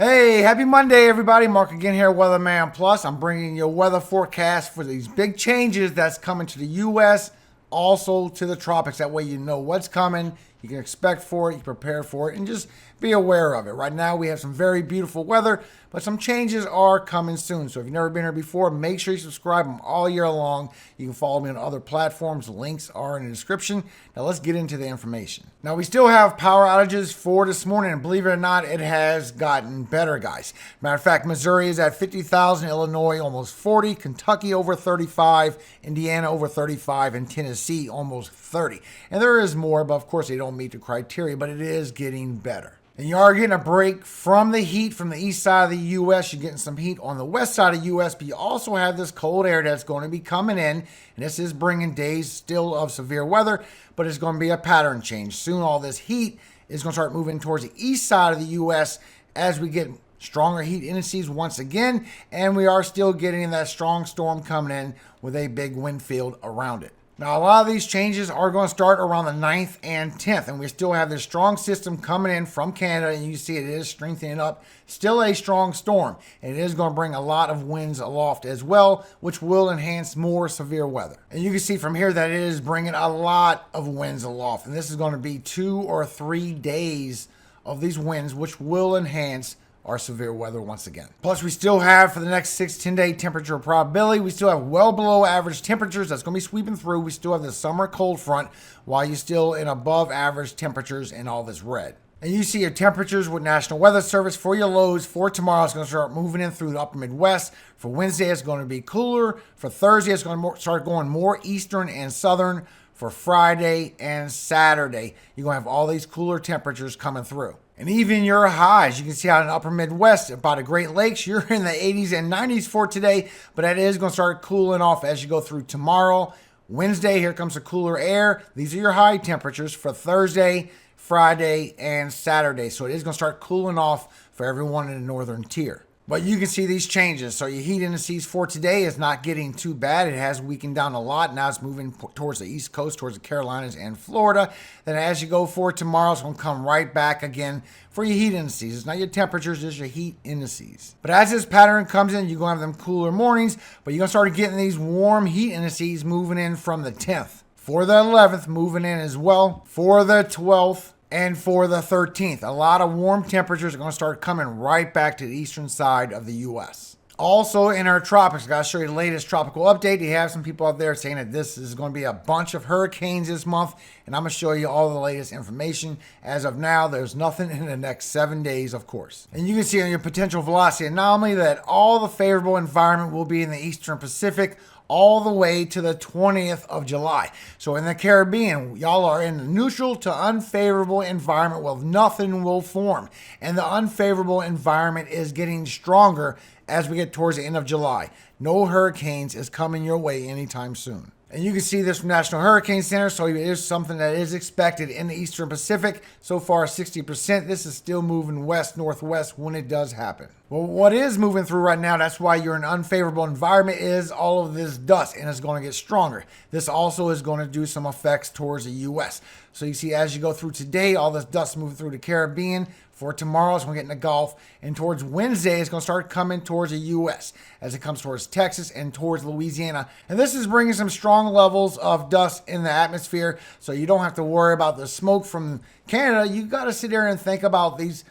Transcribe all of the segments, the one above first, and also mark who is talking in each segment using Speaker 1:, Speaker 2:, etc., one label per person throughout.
Speaker 1: Hey, happy Monday, everybody. Mark again here, Weatherman Plus. I'm bringing you a weather forecast for these big changes that's coming to the U.S., also to the tropics. That way you know what's coming, you can expect for it, you prepare for it, and just be aware of it. Right now we have some very beautiful weather, but some changes are coming soon. So if you've never been here before, make sure you subscribe. I'm all year long. You can follow me on other platforms. Links are in the description. Now let's get into the information. Now we still have power outages for this morning, and believe it or not, it has gotten better, guys. Matter of fact, Missouri is at 50,000, Illinois almost 40, Kentucky over 35, Indiana over 35, and Tennessee almost 30. And there is more, but of course they don't meet the criteria, but it is getting better. And you are getting a break from the heat from the east side of the U.S. You're getting some heat on the west side of the U.S., but you also have this cold air that's going to be coming in. And this is bringing days still of severe weather, but it's going to be a pattern change. Soon all this heat is going to start moving towards the east side of the U.S. as we get stronger heat indices once again. And we are still getting that strong storm coming in with a big wind field around it. Now, a lot of these changes are going to start around the 9th and 10th, and we still have this strong system coming in from Canada, and you see it is strengthening up. Still a strong storm, and it is going to bring a lot of winds aloft as well, which will enhance more severe weather. And you can see from here that it is bringing a lot of winds aloft, and this is going to be 2 or 3 days of these winds, which will enhance our severe weather once again. Plus, we still have for the next 6-10 day temperature probability. We still have well below average temperatures that's going to be sweeping through. We still have the summer cold front while you're still in above average temperatures in all this red. And you see your temperatures with National Weather Service for your lows for tomorrow. It's going to start moving in through the upper Midwest. For Wednesday, it's going to be cooler. For Thursday, it's going to start going more eastern and southern. For Friday and Saturday, you're going to have all these cooler temperatures coming through. And even your highs, you can see out in the upper Midwest, by the Great Lakes, you're in the 80s and 90s for today, but that is going to start cooling off as you go through tomorrow. Wednesday, here comes the cooler air. These are your high temperatures for Thursday, Friday, and Saturday. So it is going to start cooling off for everyone in the northern tier. But you can see these changes. So your heat indices for today is not getting too bad. It has weakened down a lot. Now it's moving towards the East Coast, towards the Carolinas and Florida. Then as you go for tomorrow, it's going to come right back again for your heat indices. It's not your temperatures, it's your heat indices. But as this pattern comes in, you're going to have them cooler mornings, but you're going to start getting these warm heat indices moving in from the 10th. For the 11th, moving in as well. For the 12th. And for the 13th, a lot of warm temperatures are going to start coming right back to the eastern side of the U.S. Also in our tropics, I got to show you the latest tropical update. You have some people out there saying that this is going to be a bunch of hurricanes this month, and I'm going to show you all the latest information. As of now, there's nothing in the next 7 days, of course. And you can see on your potential velocity anomaly that all the favorable environment will be in the eastern Pacific, all the way to the 20th of July. So in the Caribbean, y'all are in the neutral to unfavorable environment where nothing will form. And the unfavorable environment is getting stronger as we get towards the end of July. No hurricanes is coming your way anytime soon. And you can see this from National Hurricane Center, so it is something that is expected in the Eastern Pacific. So far, 60%. This is still moving west-northwest when it does happen. Well, what is moving through right now, that's why you're in an unfavorable environment, is all of this dust, and it's going to get stronger. This also is going to do some effects towards the U.S. So you see, as you go through today, all this dust moving through the Caribbean. For tomorrow, it's going to get in the Gulf. And towards Wednesday, it's going to start coming towards the U.S. as it comes towards Texas and towards Louisiana. And this is bringing some strong levels of dust in the atmosphere. So you don't have to worry about the smoke from Canada. You got to sit there and think about these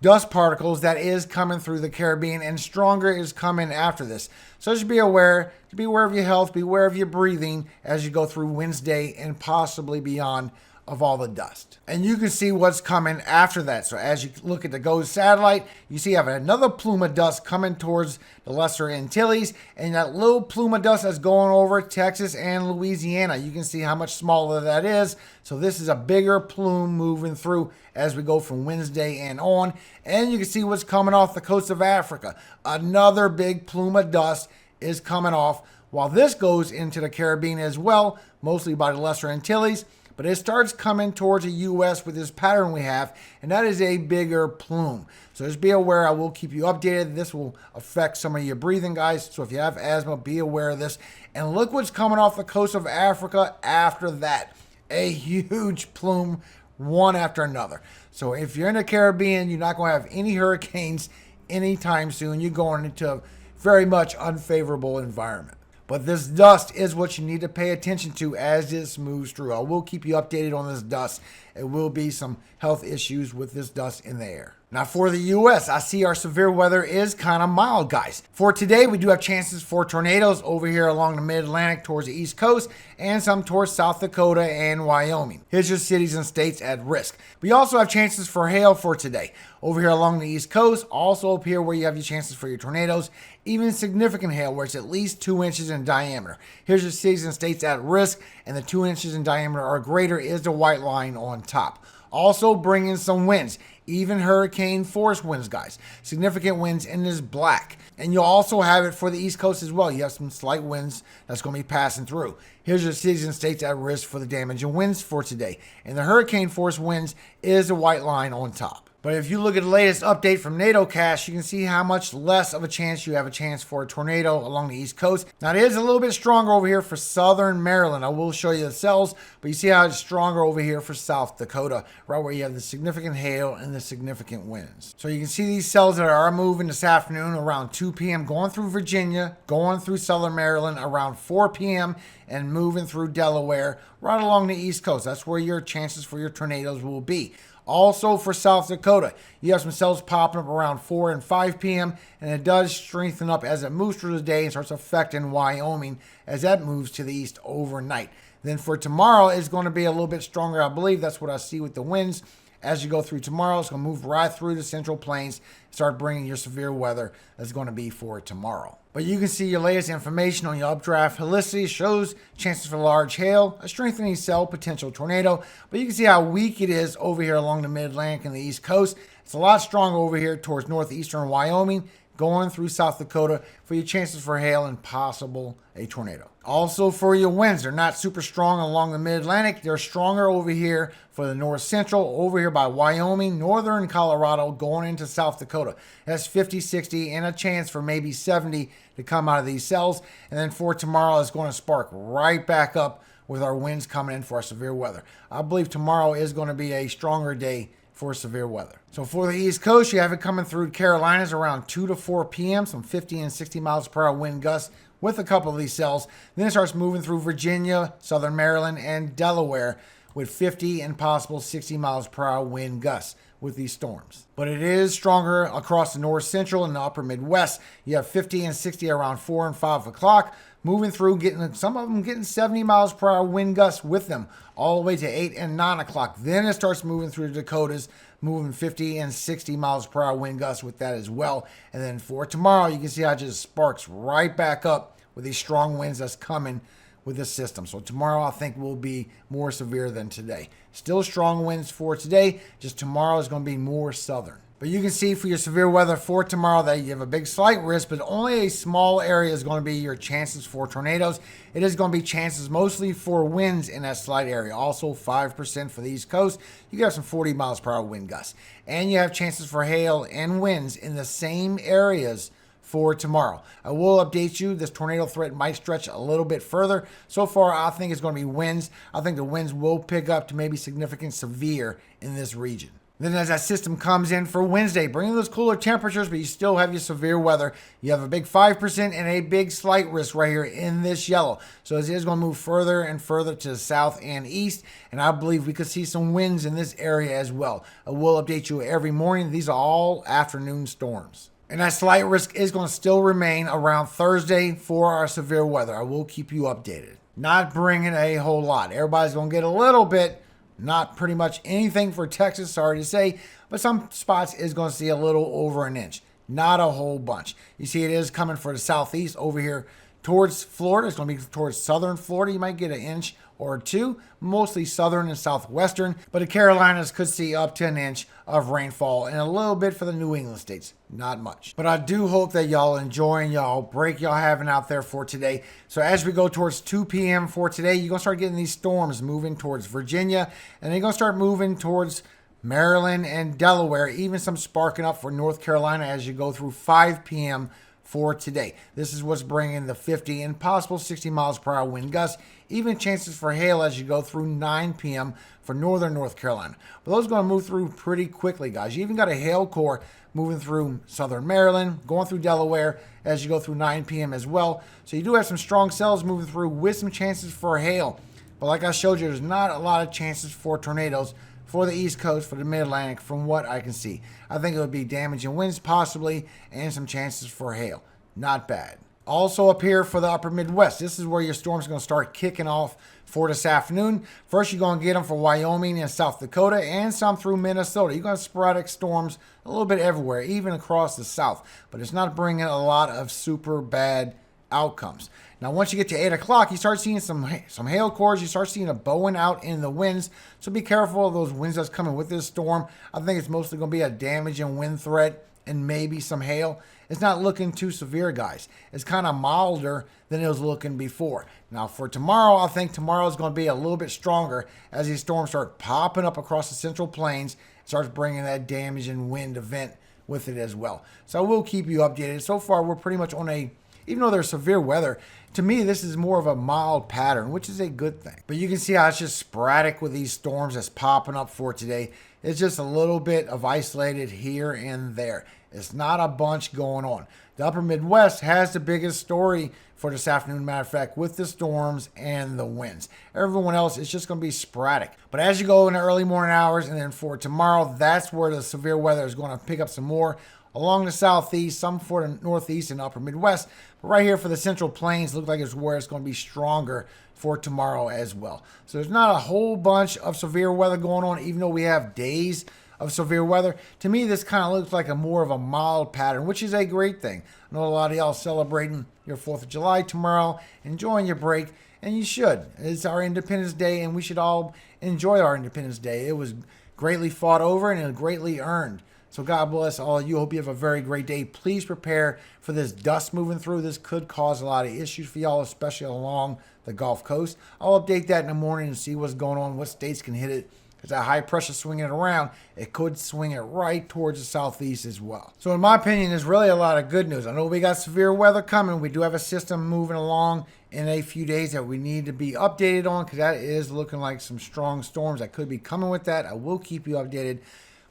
Speaker 1: dust particles that is coming through the Caribbean, and stronger is coming after this. So just be aware of your health, be aware of your breathing as you go through Wednesday and possibly beyond of all the dust. And you can see what's coming after that. So as you look at the GOES satellite, you see you have another plume of dust coming towards the Lesser Antilles, and that little plume of dust that's going over Texas and Louisiana. You can see how much smaller that is. So this is a bigger plume moving through as we go from Wednesday and on. And you can see what's coming off the coast of Africa. Another big plume of dust is coming off, while this goes into the Caribbean as well, mostly by the Lesser Antilles. But it starts coming towards the U.S. with this pattern we have, and that is a bigger plume. So just be aware. I will keep you updated. This will affect some of your breathing, guys. So if you have asthma, be aware of this. And look what's coming off the coast of Africa after that. A huge plume, one after another. So if you're in the Caribbean, you're not going to have any hurricanes anytime soon. You're going into a very much unfavorable environment. But this dust is what you need to pay attention to as this moves through. I will keep you updated on this dust. There will be some health issues with this dust in the air. Now for the U.S., I see our severe weather is kind of mild, guys. For today, we do have chances for tornadoes over here along the mid-Atlantic towards the East Coast and some towards South Dakota and Wyoming. Here's your cities and states at risk. We also have chances for hail for today. Over here along the East Coast, also up here where you have your chances for your tornadoes, even significant hail where it's at least 2 inches in diameter. Here's your cities and states at risk, and the 2 inches in diameter or greater is the white line on top. Also bringing some winds, even hurricane force winds, guys. Significant winds in this black. And you'll also have it for the East Coast as well. You have some slight winds that's going to be passing through. Here's your cities and states at risk for the damage and winds for today. And the hurricane force winds is the white line on top. But if you look at the latest update from NATOcast, you can see how much less of a chance you have a chance for a tornado along the East Coast. Now, it is a little bit stronger over here for southern Maryland. I will show you the cells, but you see how it's stronger over here for South Dakota, right where you have the significant hail and the significant winds. So you can see these cells that are moving this afternoon around 2 p.m., going through Virginia, going through southern Maryland around 4 p.m., and moving through Delaware right along the East Coast. That's where your chances for your tornadoes will be. Also for South Dakota, you have some cells popping up around 4 and 5 p.m. and it does strengthen up as it moves through the day and starts affecting Wyoming as that moves to the east overnight. Then for tomorrow, it's going to be a little bit stronger. I believe that's what I see with the winds. As you go through tomorrow, it's going to move right through the Central Plains, start bringing your severe weather that's going to be for tomorrow. But you can see your latest information on your updraft helicity shows chances for large hail, a strengthening cell, potential tornado. But you can see how weak it is over here along the mid-Atlantic and the East Coast. It's a lot stronger over here towards northeastern Wyoming, going through South Dakota for your chances for hail and possible a tornado. Also for your winds, they're not super strong along the mid-Atlantic. They're stronger over here for the north central, over here by Wyoming, northern Colorado, going into South Dakota. That's 50, 60, and a chance for maybe 70 to come out of these cells. And then for tomorrow, it's going to spark right back up with our winds coming in for our severe weather. I believe tomorrow is going to be a stronger day for severe weather. So for the East Coast, you have it coming through Carolinas around 2 to 4 p.m., some 50 and 60 miles per hour wind gusts with a couple of these cells. Then it starts moving through Virginia, southern Maryland, and Delaware with 50 and possible 60 miles per hour wind gusts with these storms. But it is stronger across the north central and the upper Midwest. You have 50 and 60 around 4 and 5 o'clock. Moving through, getting some of them getting 70 miles per hour wind gusts with them all the way to 8 and 9 o'clock. Then it starts moving through the Dakotas, moving 50 and 60 miles per hour wind gusts with that as well. And then for tomorrow, you can see how it just sparks right back up with these strong winds that's coming with this system. So tomorrow, I think, will be more severe than today. Still strong winds for today, just tomorrow is going to be more southern. But you can see for your severe weather for tomorrow that you have a big slight risk, but only a small area is going to be your chances for tornadoes. It is going to be chances mostly for winds in that slight area. Also 5% for the East Coast. You got some 40 miles per hour wind gusts. And you have chances for hail and winds in the same areas for tomorrow. I will update you. This tornado threat might stretch a little bit further. So far, I think it's going to be winds. I think the winds will pick up to maybe significant severe in this region. Then as that system comes in for Wednesday, bringing those cooler temperatures, but you still have your severe weather. You have a big 5% and a big slight risk right here in this yellow. So it is going to move further and further to the south and east. And I believe we could see some winds in this area as well. I will update you every morning. These are all afternoon storms. And that slight risk is going to still remain around Thursday for our severe weather. I will keep you updated. Not bringing a whole lot. Everybody's going to get a little bit. Not pretty much anything for Texas, sorry to say, but some spots is going to see a little over an inch. Not a whole bunch. You see it is coming for the southeast over here towards Florida. It's going to be towards southern Florida. You might get an inch or two, mostly southern and southwestern, but the Carolinas could see up to an inch of rainfall and a little bit for the New England states. Not much. But I do hope that y'all enjoying y'all break y'all having out there for today. So as we go towards 2 p.m. for today, you're going to start getting these storms moving towards Virginia, and they're going to start moving towards Maryland and Delaware, even some sparking up for North Carolina as you go through 5 p.m. for today. This is what's bringing the 50 and possible 60 miles per hour wind gusts, even chances for hail as you go through 9 p.m. for northern North Carolina. But those are going to move through pretty quickly, guys. You even got a hail core moving through southern Maryland, going through Delaware as you go through 9 p.m. as well. So you do have some strong cells moving through with some chances for hail. But like I showed you, there's not a lot of chances for tornadoes for the East Coast, for the Mid-Atlantic, from what I can see. I think it would be damaging winds possibly and some chances for hail. Not bad. Also up here for the upper Midwest, this is where your storm's going to start kicking off for this afternoon. First, you're going to get them for Wyoming and South Dakota and some through Minnesota. You're going to have sporadic storms a little bit everywhere, even across the South. But it's not bringing a lot of super bad outcomes. Now, once you get to 8 o'clock, you start seeing some hail cores. You start seeing a bowing out in the winds. So be careful of those winds that's coming with this storm. I think it's mostly going to be a damaging wind threat and maybe some hail. It's not looking too severe, guys. It's kind of milder than it was looking before. Now, for tomorrow, I think tomorrow is going to be a little bit stronger as these storms start popping up across the Central Plains. It starts bringing that damaging wind event with it as well. So I will keep you updated. So far, we're pretty much on a, even though there's severe weather, to me, this is more of a mild pattern, which is a good thing. But you can see how it's just sporadic with these storms that's popping up for today. It's just a little bit of isolated here and there. It's not a bunch going on. The upper Midwest has the biggest story for this afternoon, matter of fact, with the storms and the winds. Everyone else is just going to be sporadic. But as you go in the early morning hours and then for tomorrow, that's where the severe weather is going to pick up some more. Along the southeast, some for the northeast and upper Midwest. But right here for the Central Plains, looks like it's where it's going to be stronger for tomorrow as well. So there's not a whole bunch of severe weather going on, even though we have days of severe weather. To me, this kind of looks like a more of a mild pattern, which is a great thing. I know a lot of y'all celebrating your 4th of July tomorrow, enjoying your break, and you should. It's our Independence Day, and we should all enjoy our Independence Day. It was greatly fought over, and it was greatly earned. So God bless all of you. Hope you have a very great day. Please prepare for this dust moving through. This could cause a lot of issues for y'all, especially along the Gulf Coast. I'll update that in the morning and see what's going on, what states can hit it. Because that high pressure swinging it around, it could swing it right towards the southeast as well. So in my opinion, there's really a lot of good news. I know we got severe weather coming. We do have a system moving along in a few days that we need to be updated on, because that is looking like some strong storms that could be coming with that. I will keep you updated.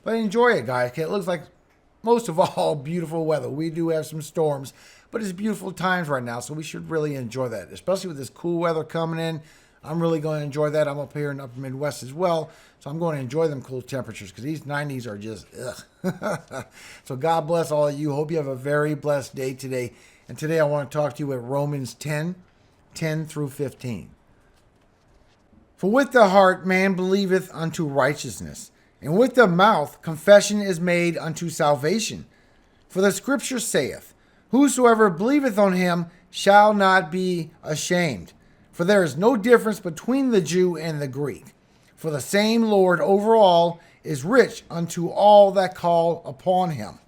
Speaker 1: But enjoy it, guys. It looks like most of all beautiful weather. We do have some storms, but it's beautiful times right now, so we should really enjoy that, especially with this cool weather coming in. I'm really going to enjoy that. I'm up here in the upper Midwest as well, so I'm going to enjoy them cool temperatures because these 90s are just ugh. So God bless all of you. Hope you have a very blessed day today. And today I want to talk to you with Romans 10 through 15. For with the heart man believeth unto righteousness, and with the mouth confession is made unto salvation. For the scripture saith, whosoever believeth on him shall not be ashamed. For there is no difference between the Jew and the Greek. For the same Lord over all is rich unto all that call upon him.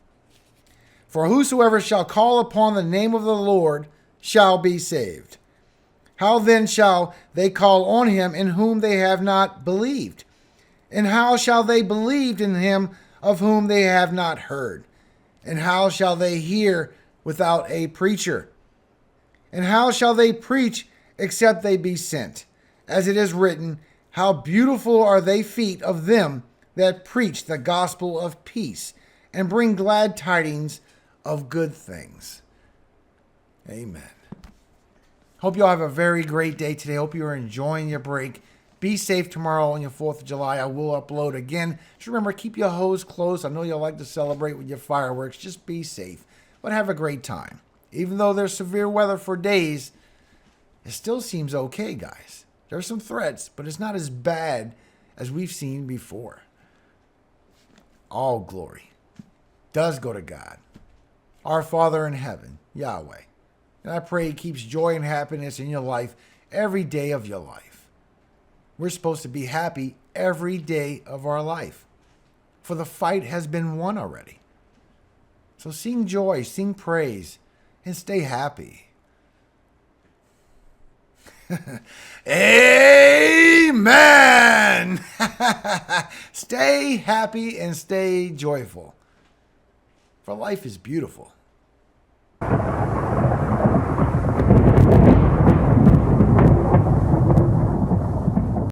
Speaker 1: For whosoever shall call upon the name of the Lord shall be saved. How then shall they call on him in whom they have not believed? And how shall they believe in him of whom they have not heard? And how shall they hear without a preacher? And how shall they preach except they be sent? As it is written, how beautiful are they feet of them that preach the gospel of peace and bring glad tidings of good things. Amen. Hope you all have a very great day today. Hope you are enjoying your break. Be safe tomorrow on your 4th of July. I will upload again. Just remember, keep your hose closed. I know you'll like to celebrate with your fireworks. Just be safe, but have a great time. Even though there's severe weather for days, it still seems okay, guys. There's some threats, but it's not as bad as we've seen before. All glory does go to God, our Father in heaven, Yahweh. And I pray He keeps joy and happiness in your life every day of your life. We're supposed to be happy every day of our life, for the fight has been won already. So sing joy, sing praise, and stay happy. Amen. Stay happy and stay joyful, for life is beautiful.